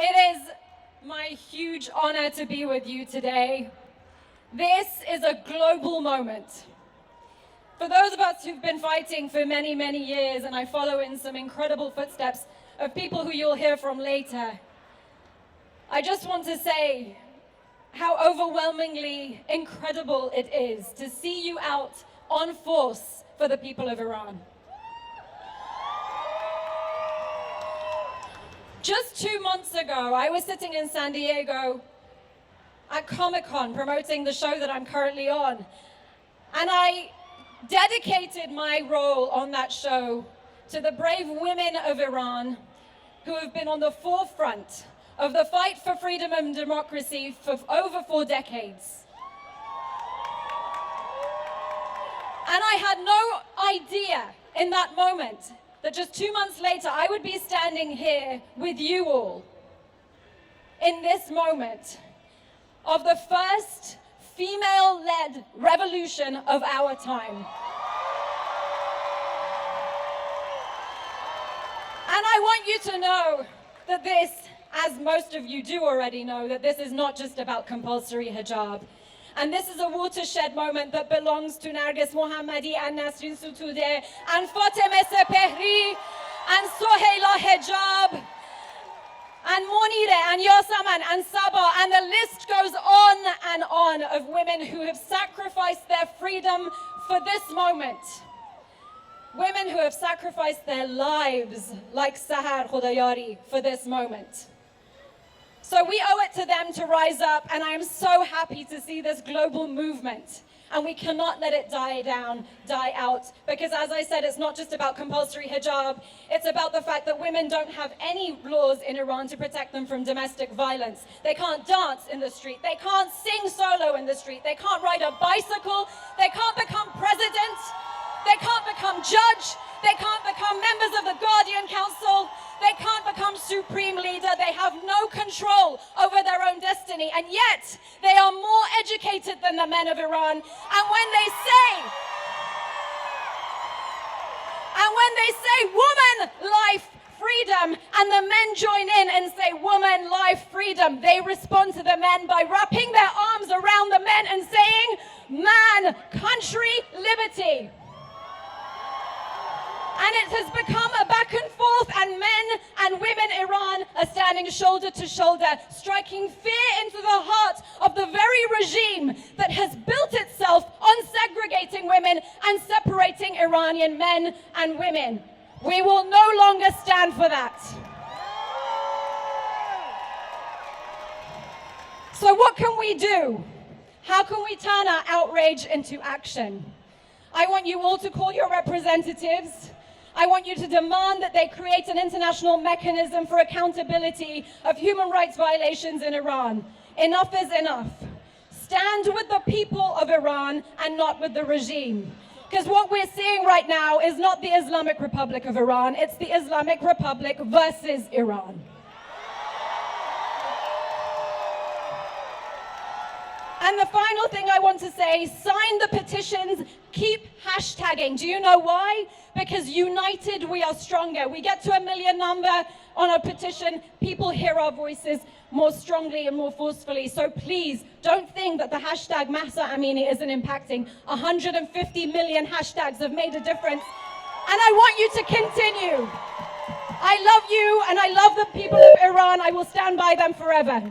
It is my huge honor to be with you today. This is a global moment. For those of us who've been fighting for many, many years, and I follow in some incredible footsteps of people who you'll hear from later, I just want to say how overwhelmingly incredible it is to see you out on force for the people of Iran. Just 2 months ago, I was sitting in San Diego at Comic-Con promoting the show that I'm currently on. And I dedicated my role on that show to the brave women of Iran who have been on the forefront of the fight for freedom and democracy for over 4 decades. And I had no idea in that moment that just 2 months later, I would be standing here with you all in this moment of the first female-led revolution of our time. And I want you to know that this, as most of you do already know, that this is not just about compulsory hijab. And this is a watershed moment that belongs to Narges Mohammadi and Nasrin Sotoudeh and Fatemeh Sepehri and Soheila Hijab and Monire and Yasaman and Sabah, and the list goes on of women who have sacrificed their freedom for this moment. Women who have sacrificed their lives, like Sahar Khodayari, for this moment. So we owe it to them to rise up, and I am so happy to see this global movement. And we cannot let it die out, because as I said, it's not just about compulsory hijab, it's about the fact that women don't have any laws in Iran to protect them from domestic violence. They can't dance in the street, they can't sing solo in the street, they can't ride a bicycle, they can't become president, they can't become judge, they can't become members of the Guardian Council, they can't become supreme leader, they have no control over their own destiny, and yet they are more educated than the men of Iran. And when they say woman, life, freedom, and the men join in and say woman, life, freedom, they respond to the men by wrapping their arms around the men and saying man, country, liberty. And it has become a back and forth, and men and women in Iran are standing shoulder to shoulder, striking fear into the heart of the very regime that has built itself on segregating women and separating Iranian men and women. We will no longer stand for that. So what can we do? How can we turn our outrage into action? I want you all to call your representatives. I want you to demand that they create an international mechanism for accountability of human rights violations in Iran. Enough is enough. Stand with the people of Iran and not with the regime. Because what we're seeing right now is not the Islamic Republic of Iran, it's the Islamic Republic versus Iran. And the final thing I want to say, sign the petitions, keep hashtagging. Do you know why? Because united we are stronger. We get to 1 million number on a petition, people hear our voices more strongly and more forcefully. So please don't think that the hashtag Mahsa Amini isn't impacting. 150 million hashtags have made a difference. And I want you to continue. I love you and I love the people of Iran. I will stand by them forever.